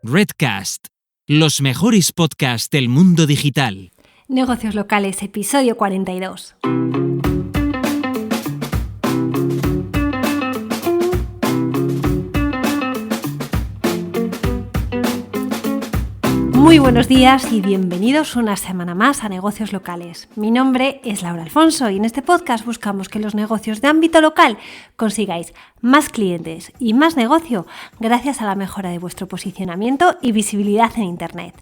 Redcast, los mejores podcasts del mundo digital. Negocios locales, episodio 42. Muy buenos días y bienvenidos una semana más a Negocios Locales. Mi nombre es Laura Alfonso y en este podcast buscamos que los negocios de ámbito local consigáis más clientes y más negocio gracias a la mejora de vuestro posicionamiento y visibilidad en Internet.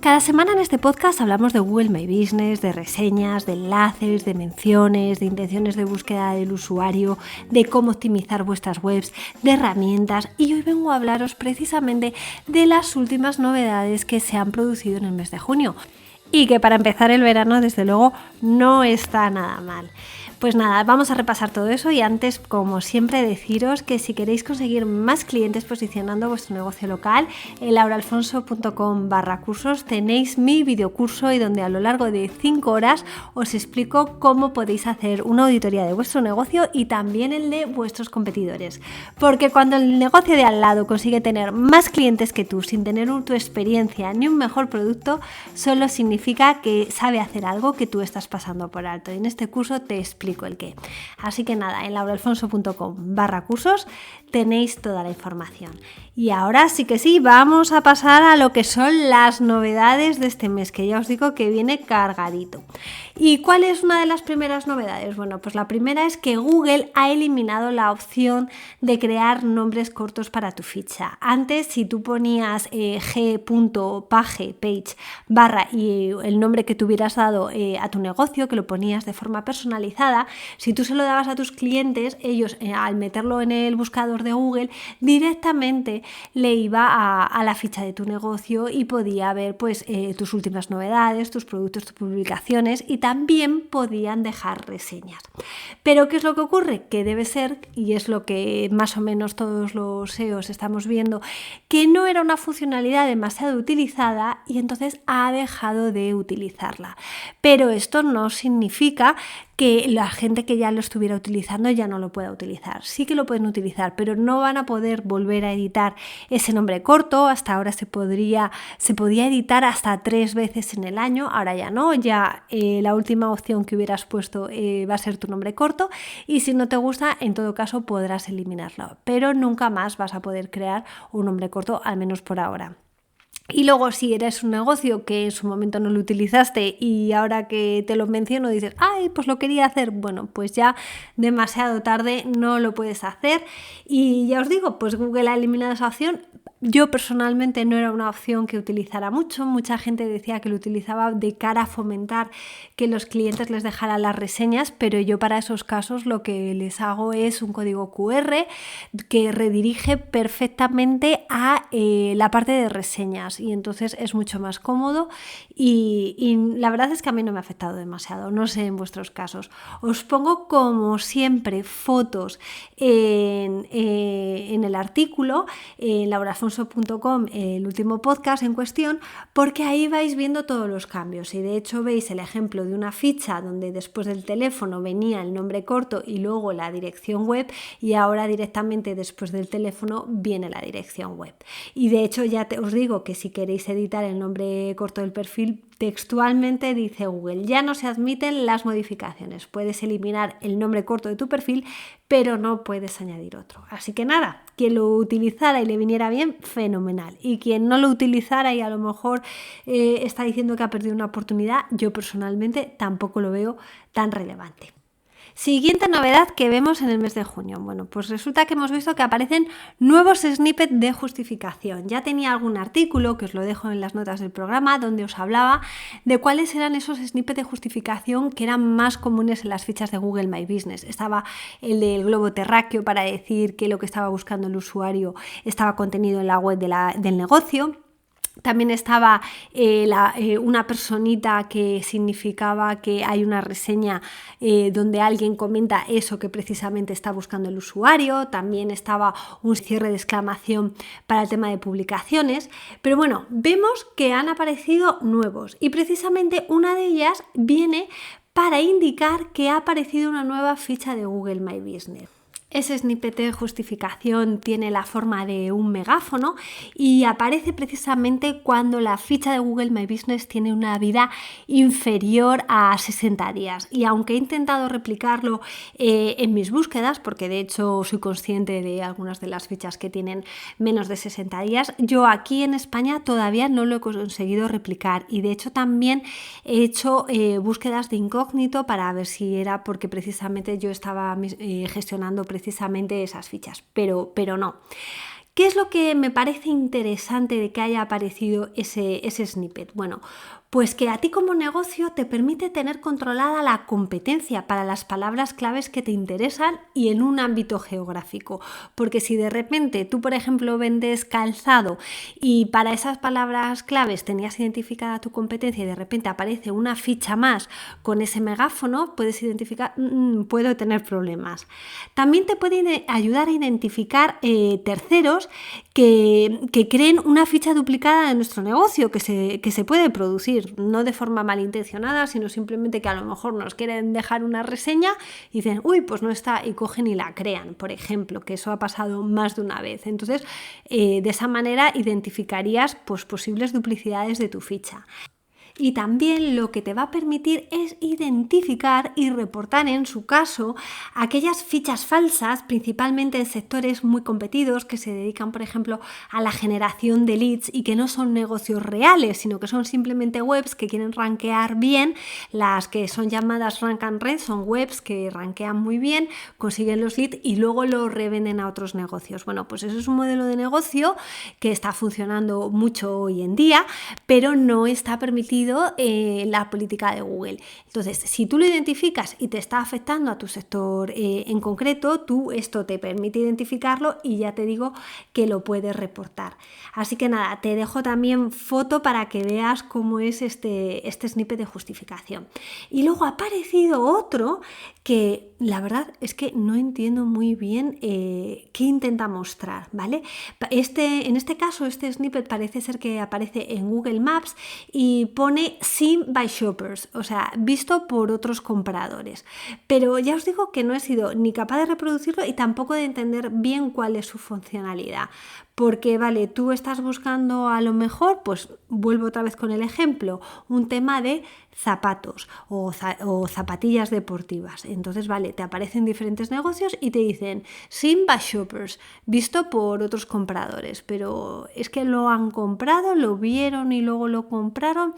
Cada semana en este podcast hablamos de Google My Business, de reseñas, de enlaces, de menciones, de intenciones de búsqueda del usuario, de cómo optimizar vuestras webs, de herramientas, y hoy vengo a hablaros precisamente de las últimas novedades que se han producido en el mes de junio y que para empezar el verano desde luego no está nada mal. Pues nada, vamos a repasar todo eso y antes, como siempre, deciros que si queréis conseguir más clientes posicionando vuestro negocio local, en lauraalfonso.com/cursos tenéis mi videocurso y donde a lo largo de 5 horas os explico cómo podéis hacer una auditoría de vuestro negocio y también el de vuestros competidores. Porque cuando el negocio de al lado consigue tener más clientes que tú sin tener tu experiencia ni un mejor producto, solo significa que sabe hacer algo que tú estás pasando por alto. Y en este curso te explico el qué. Así que nada, en lauraalfonso.com/cursos tenéis toda la información. Y ahora sí que sí, vamos a pasar a lo que son las novedades de este mes, que ya os digo que viene cargadito. ¿Y cuál es una de las primeras novedades? Bueno, pues la primera es que Google ha eliminado la opción de crear nombres cortos para tu ficha. Antes, si tú ponías g.page barra y el nombre que te hubieras dado a tu negocio, que lo ponías de forma personalizada, si tú se lo dabas a tus clientes, ellos al meterlo en el buscador de Google, directamente le iba a la ficha de tu negocio y podía ver pues tus últimas novedades, tus productos, tus publicaciones y también podían dejar reseñas. Pero ¿qué es lo que ocurre? Que debe ser, y es lo que más o menos todos los SEOs estamos viendo, que no era una funcionalidad demasiado utilizada y entonces ha dejado de utilizarla. Pero esto no significa que la gente que ya lo estuviera utilizando ya no lo pueda utilizar. Sí que lo pueden utilizar, pero no van a poder volver a editar ese nombre corto. Hasta ahora se podía editar hasta 3 veces en el año, ahora ya no, ya la última opción que hubieras puesto va a ser tu nombre corto y si no te gusta, en todo caso podrás eliminarlo, pero nunca más vas a poder crear un nombre corto, al menos por ahora. Y luego si eres un negocio que en su momento no lo utilizaste y ahora que te lo menciono dices, ay, pues lo quería hacer, bueno, pues ya demasiado tarde, no lo puedes hacer y ya os digo, pues Google ha eliminado esa opción. Yo personalmente no era una opción que utilizara mucho, mucha gente decía que lo utilizaba de cara a fomentar que los clientes les dejaran las reseñas, pero yo para esos casos lo que les hago es un código QR que redirige perfectamente a la parte de reseñas y entonces es mucho más cómodo y la verdad es que a mí no me ha afectado demasiado, no sé en vuestros casos. Os pongo como siempre fotos en el artículo, en lauraalfonso.com, el último podcast en cuestión, porque ahí vais viendo todos los cambios y de hecho veis el ejemplo de una ficha donde después del teléfono venía el nombre corto y luego la dirección web y ahora directamente después del teléfono viene la dirección web. Y de hecho ya os digo que si queréis editar el nombre corto del perfil, textualmente dice Google, ya no se admiten las modificaciones, puedes eliminar el nombre corto de tu perfil, pero no puedes añadir otro. Así que nada, quien lo utilizara y le viniera bien, fenomenal. Y quien no lo utilizara y a lo mejor está diciendo que ha perdido una oportunidad, yo personalmente tampoco lo veo tan relevante. Siguiente novedad que vemos en el mes de junio. Bueno, pues resulta que hemos visto que aparecen nuevos snippets de justificación. Ya tenía algún artículo, que os lo dejo en las notas del programa, donde os hablaba de cuáles eran esos snippets de justificación que eran más comunes en las fichas de Google My Business. Estaba el del globo terráqueo para decir que lo que estaba buscando el usuario estaba contenido en la web del negocio. También estaba una personita que significaba que hay una reseña donde alguien comenta eso que precisamente está buscando el usuario. También estaba un cierre de exclamación para el tema de publicaciones. Pero bueno, vemos que han aparecido nuevos y precisamente una de ellas viene para indicar que ha aparecido una nueva ficha de Google My Business. Ese snippet de justificación tiene la forma de un megáfono y aparece precisamente cuando la ficha de Google My Business tiene una vida inferior a 60 días. Y aunque he intentado replicarlo en mis búsquedas, porque de hecho soy consciente de algunas de las fichas que tienen menos de 60 días, yo aquí en España todavía no lo he conseguido replicar. Y de hecho también he hecho búsquedas de incógnito para ver si era porque precisamente yo estaba gestionando precisamente esas fichas, pero no. ¿Qué es lo que me parece interesante de que haya aparecido ese snippet? Bueno, pues que a ti como negocio te permite tener controlada la competencia para las palabras claves que te interesan y en un ámbito geográfico. Porque si de repente tú, por ejemplo, vendes calzado y para esas palabras claves tenías identificada tu competencia y de repente aparece una ficha más con ese megáfono, puedes identificar, puedo tener problemas. También te puede ayudar a identificar terceros que creen una ficha duplicada de nuestro negocio que se puede producir, no de forma malintencionada, sino simplemente que a lo mejor nos quieren dejar una reseña y dicen, uy, pues no está, y cogen y la crean, por ejemplo, que eso ha pasado más de una vez. Entonces, de esa manera identificarías pues, posibles duplicidades de tu ficha. Y también lo que te va a permitir es identificar y reportar en su caso aquellas fichas falsas, principalmente en sectores muy competidos que se dedican, por ejemplo, a la generación de leads y que no son negocios reales, sino que son simplemente webs que quieren rankear bien. Las que son llamadas rank and red son webs que rankean muy bien, consiguen los leads y luego los revenden a otros negocios. Bueno, pues eso es un modelo de negocio que está funcionando mucho hoy en día, pero no está permitido la política de Google. Entonces, si tú lo identificas y te está afectando a tu sector en concreto, esto te permite identificarlo y ya te digo que lo puedes reportar. Así que nada, te dejo también foto para que veas cómo es este snippet de justificación. Y luego ha aparecido otro que la verdad es que no entiendo muy bien qué intenta mostrar, ¿vale? En este caso, este snippet parece ser que aparece en Google Maps y pone seen by shoppers, o sea, visto por otros compradores. Pero ya os digo que no he sido ni capaz de reproducirlo y tampoco de entender bien cuál es su funcionalidad. Porque, vale, tú estás buscando a lo mejor, pues vuelvo otra vez con el ejemplo, un tema de zapatos o zapatillas deportivas. Entonces, vale, te aparecen diferentes negocios y te dicen seen by shoppers, visto por otros compradores. Pero es que lo han comprado, lo vieron y luego lo compraron.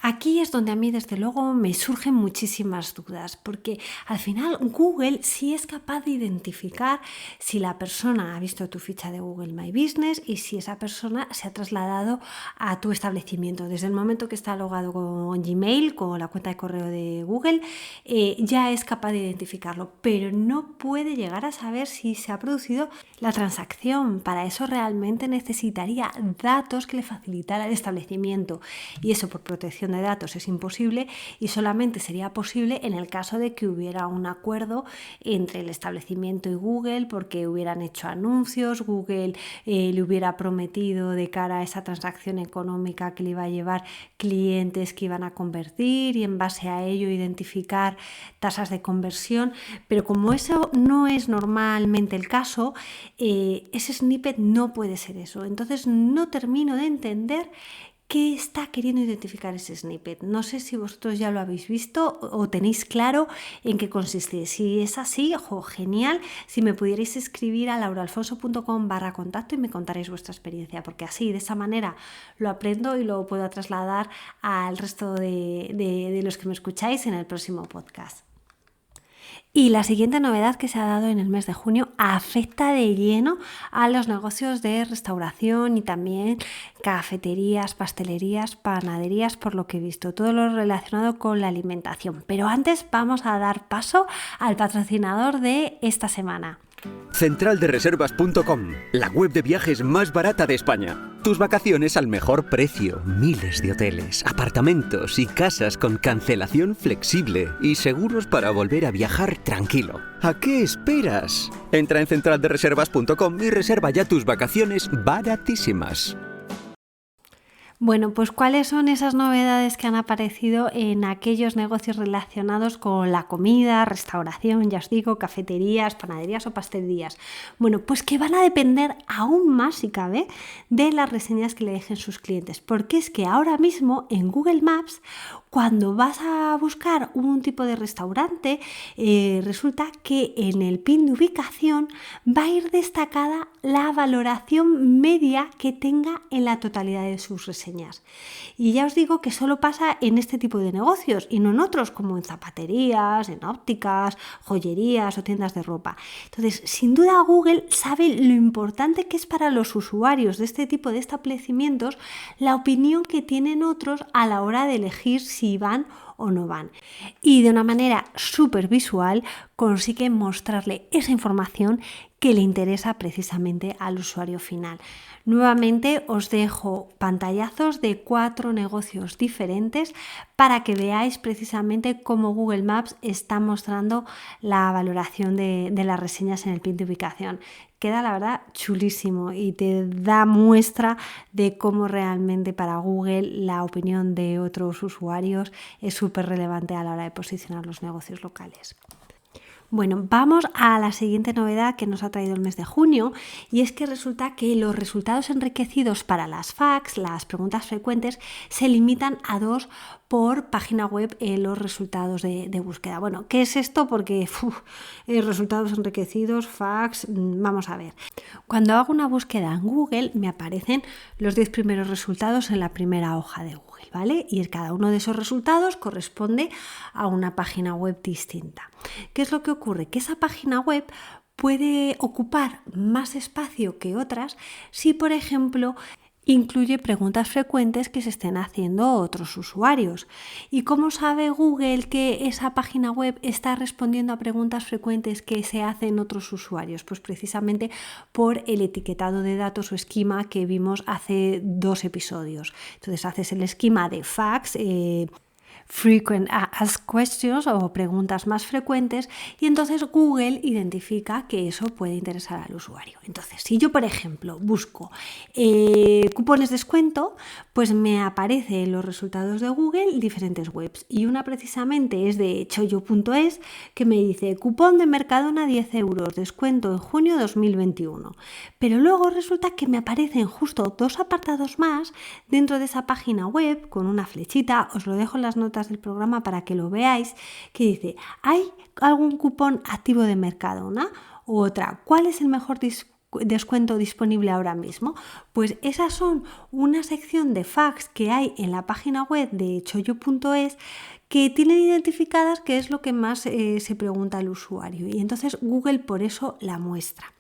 Aquí es donde a mí desde luego me surgen muchísimas dudas, porque al final Google sí es capaz de identificar si la persona ha visto tu ficha de Google My Business y si esa persona se ha trasladado a tu establecimiento. Desde el momento que está logado con Gmail, con la cuenta de correo de Google, ya es capaz de identificarlo, pero no puede llegar a saber si se ha producido la transacción. Para eso realmente necesitaría datos que le facilitara el establecimiento y eso por protección de datos es imposible y solamente sería posible en el caso de que hubiera un acuerdo entre el establecimiento y Google porque hubieran hecho anuncios, Google le hubiera prometido de cara a esa transacción económica que le iba a llevar clientes que iban a convertir y en base a ello identificar tasas de conversión, pero como eso no es normalmente el caso, ese snippet no puede ser eso. Entonces no termino de entender ¿qué está queriendo identificar ese snippet? No sé si vosotros ya lo habéis visto o tenéis claro en qué consiste. Si es así, genial. Si me pudierais escribir a lauraalfonso.com/contacto y me contaréis vuestra experiencia, porque así, de esa manera, lo aprendo y lo puedo trasladar al resto de los que me escucháis en el próximo podcast. Y la siguiente novedad que se ha dado en el mes de junio afecta de lleno a los negocios de restauración y también cafeterías, pastelerías, panaderías, por lo que he visto, todo lo relacionado con la alimentación. Pero antes vamos a dar paso al patrocinador de esta semana. Centraldereservas.com, la web de viajes más barata de España. Tus vacaciones al mejor precio. Miles de hoteles, apartamentos y casas con cancelación flexible y seguros para volver a viajar tranquilo. ¿A qué esperas? Entra en centraldereservas.com y reserva ya tus vacaciones baratísimas. Bueno, pues ¿cuáles son esas novedades que han aparecido en aquellos negocios relacionados con la comida, restauración, ya os digo, cafeterías, panaderías o pastelerías? Bueno, pues que van a depender aún más, si cabe, de las reseñas que le dejen sus clientes, porque es que ahora mismo en Google Maps, cuando vas a buscar un tipo de restaurante, resulta que en el pin de ubicación va a ir destacada la valoración media que tenga en la totalidad de sus reseñas. Y ya os digo que solo pasa en este tipo de negocios y no en otros, como en zapaterías, en ópticas, joyerías o tiendas de ropa. Entonces, sin duda Google sabe lo importante que es para los usuarios de este tipo de establecimientos la opinión que tienen otros a la hora de elegir si van o no van. Y de una manera súper visual consigue mostrarle esa información que le interesa precisamente al usuario final. Nuevamente os dejo pantallazos de 4 negocios diferentes para que veáis precisamente cómo Google Maps está mostrando la valoración de las reseñas en el pin de ubicación. Queda la verdad chulísimo y te da muestra de cómo realmente para Google la opinión de otros usuarios es súper relevante a la hora de posicionar los negocios locales. Bueno, vamos a la siguiente novedad que nos ha traído el mes de junio, y es que resulta que los resultados enriquecidos para las FAQs, las preguntas frecuentes, se limitan a 2 por página web en los resultados de búsqueda. Bueno, ¿qué es esto? Porque resultados enriquecidos, FAQs, vamos a ver. Cuando hago una búsqueda en Google me aparecen los 10 primeros resultados en la primera hoja de Google, ¿vale? Y cada uno de esos resultados corresponde a una página web distinta. ¿Qué es lo que ocurre? Que esa página web puede ocupar más espacio que otras si, por ejemplo, incluye preguntas frecuentes que se estén haciendo otros usuarios. ¿Y cómo sabe Google que esa página web está respondiendo a preguntas frecuentes que se hacen otros usuarios? Pues precisamente por el etiquetado de datos o esquema que vimos hace 2 episodios. Entonces haces el esquema de FAQs, Frequent Asked Questions o preguntas más frecuentes, y entonces Google identifica que eso puede interesar al usuario. Entonces, si yo, por ejemplo, busco cupones de descuento, pues me aparece en los resultados de Google diferentes webs, y una precisamente es de Choyo.es, que me dice cupón de Mercadona 10 euros, descuento en junio 2021. Pero luego resulta que me aparecen justo 2 apartados más dentro de esa página web con una flechita, os lo dejo en las notas del programa para que lo veáis, que dice, ¿hay algún cupón activo de Mercadona? U otra, ¿cuál es el mejor descuento disponible ahora mismo? Pues esas son una sección de FAQs que hay en la página web de Choyo.es que tienen identificadas qué es lo que más se pregunta al usuario, y entonces Google por eso la muestra.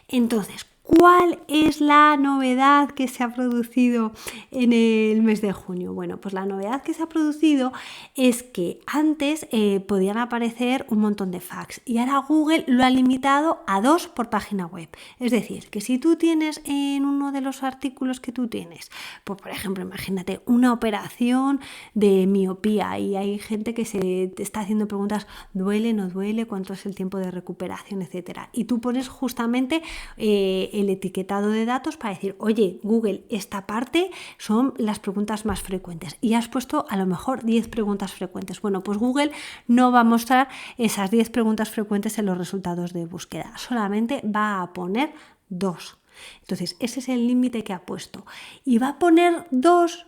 Entonces, ¿cuál es la novedad que se ha producido en el mes de junio? Bueno, pues la novedad que se ha producido es que antes podían aparecer un montón de FAQs y ahora Google lo ha limitado a 2 por página web. Es decir, que si tú tienes en uno de los artículos que tú tienes, pues por ejemplo, imagínate una operación de miopía y hay gente que se te está haciendo preguntas, ¿duele, no duele? ¿Cuánto es el tiempo de recuperación, etcétera? Y tú pones justamente el etiquetado de datos para decir, oye, Google, esta parte son las preguntas más frecuentes, y has puesto a lo mejor 10 preguntas frecuentes. Bueno, pues Google no va a mostrar esas 10 preguntas frecuentes en los resultados de búsqueda, solamente va a poner 2. Entonces, ese es el límite que ha puesto, y va a poner 2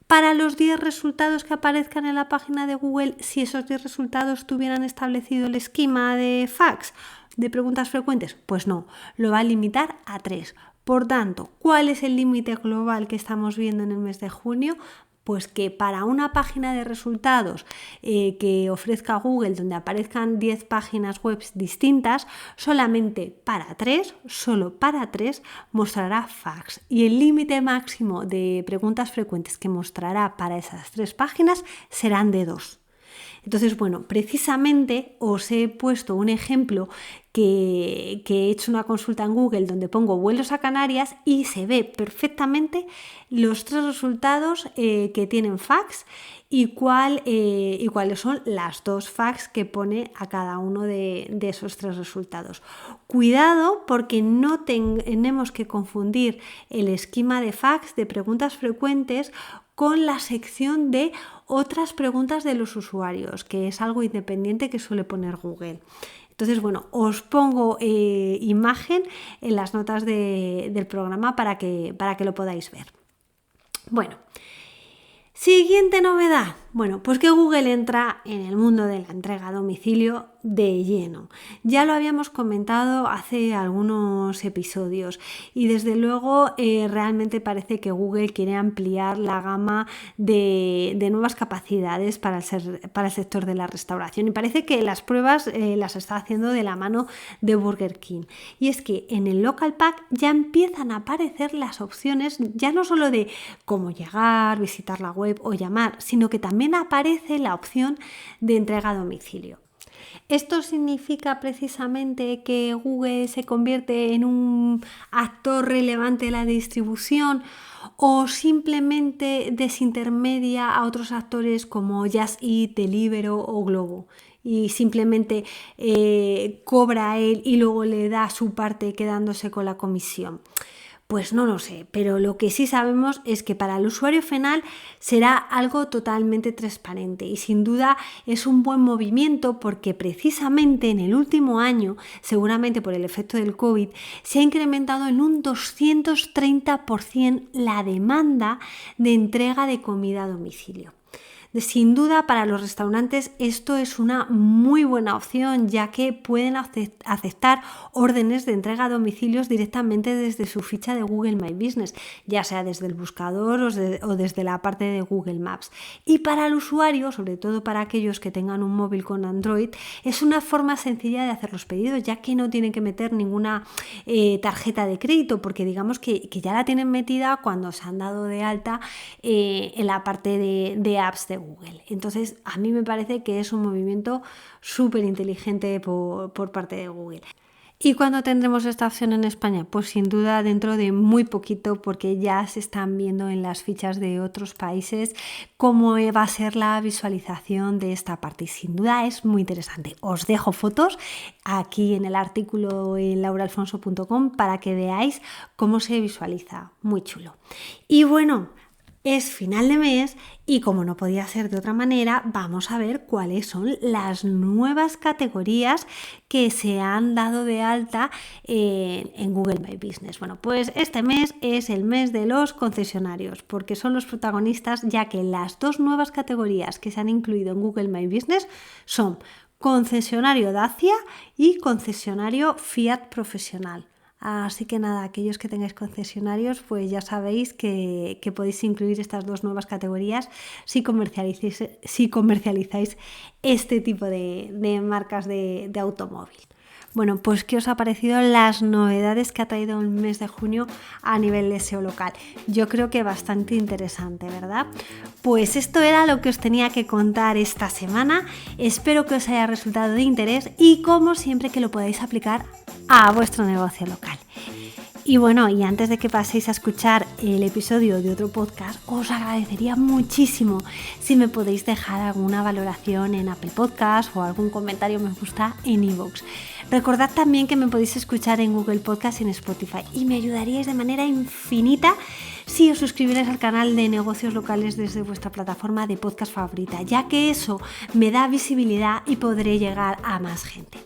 para los 10 resultados que aparezcan en la página de Google si esos 10 resultados tuvieran establecido el esquema de FAQs, de preguntas frecuentes. Pues no, lo va a limitar a 3. Por tanto, ¿cuál es el límite global que estamos viendo en el mes de junio? Pues que para una página de resultados que ofrezca Google, donde aparezcan 10 páginas web distintas, solamente para 3, solo para 3, mostrará FAQs. Y el límite máximo de preguntas frecuentes que mostrará para esas 3 páginas serán de 2. Entonces, bueno, precisamente os he puesto un ejemplo que he hecho una consulta en Google donde pongo vuelos a Canarias y se ve perfectamente los 3 resultados que tienen fax y cuáles son las 2 fax que pone a cada uno de esos 3 resultados. Cuidado, porque no tenemos que confundir el esquema de fax de preguntas frecuentes con la sección de otras preguntas de los usuarios, que es algo independiente que suele poner Google. Entonces, bueno, os pongo imagen en las notas del programa para que lo podáis ver. Bueno, siguiente novedad. Bueno, pues que Google entra en el mundo de la entrega a domicilio de lleno. Ya lo habíamos comentado hace algunos episodios y desde luego realmente parece que Google quiere ampliar la gama de nuevas capacidades para el sector de la restauración y parece que las pruebas las está haciendo de la mano de Burger King. Y es que en el Local Pack ya empiezan a aparecer las opciones ya no solo de cómo llegar, visitar la web o llamar, sino que también aparece la opción de entrega a domicilio. ¿Esto significa precisamente que Google se convierte en un actor relevante de la distribución o simplemente desintermedia a otros actores como Just Eat, Deliveroo o Glovo? Y simplemente cobra a él y luego le da su parte quedándose con la comisión. Pues no lo sé, pero lo que sí sabemos es que para el usuario final será algo totalmente transparente y sin duda es un buen movimiento porque precisamente en el último año, seguramente por el efecto del COVID, se ha incrementado en un 230% la demanda de entrega de comida a domicilio. Sin duda, para los restaurantes esto es una muy buena opción, ya que pueden aceptar órdenes de entrega a domicilios directamente desde su ficha de Google My Business, ya sea desde el buscador o desde la parte de Google Maps. Y para el usuario, sobre todo para aquellos que tengan un móvil con Android, es una forma sencilla de hacer los pedidos, ya que no tienen que meter ninguna tarjeta de crédito, porque digamos que ya la tienen metida cuando se han dado de alta en la parte de apps de Google. Entonces, a mí me parece que es un movimiento súper inteligente por parte de Google. ¿Y cuándo tendremos esta opción en España? Pues sin duda dentro de muy poquito, porque ya se están viendo en las fichas de otros países cómo va a ser la visualización de esta parte. Y sin duda es muy interesante. Os dejo fotos aquí en el artículo en lauraalfonso.com para que veáis cómo se visualiza. Muy chulo. Y bueno, es final de mes y como no podía ser de otra manera, vamos a ver cuáles son las nuevas categorías que se han dado de alta en Google My Business. Bueno, pues este mes es el mes de los concesionarios, porque son los protagonistas, ya que las 2 nuevas categorías que se han incluido en Google My Business son concesionario Dacia y concesionario Fiat Profesional. Así que nada, aquellos que tengáis concesionarios, pues ya sabéis que podéis incluir estas 2 nuevas categorías si comercializáis este tipo de marcas de automóvil. Bueno, pues ¿qué os ha parecido las novedades que ha traído el mes de junio a nivel de SEO local? Yo creo que bastante interesante, ¿verdad? Pues esto era lo que os tenía que contar esta semana. Espero que os haya resultado de interés y como siempre que lo podáis aplicar a vuestro negocio local. Y bueno, y antes de que paséis a escuchar el episodio de otro podcast, os agradecería muchísimo si me podéis dejar alguna valoración en Apple Podcast o algún comentario me gusta en iVoox. Recordad también que me podéis escuchar en Google Podcast y en Spotify y me ayudaríais de manera infinita si os suscribierais al canal de negocios locales desde vuestra plataforma de podcast favorita, ya que eso me da visibilidad y podré llegar a más gente.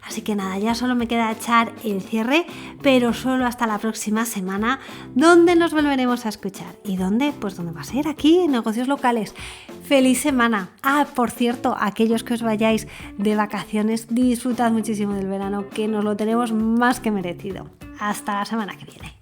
Así que nada, ya solo me queda echar el cierre, pero solo hasta la próxima semana, donde nos volveremos a escuchar. ¿Y dónde? Pues donde va a ser, aquí en Negocios Locales. ¡Feliz semana! Ah, por cierto, aquellos que os vayáis de vacaciones, disfrutad muchísimo del verano, que nos lo tenemos más que merecido. Hasta la semana que viene.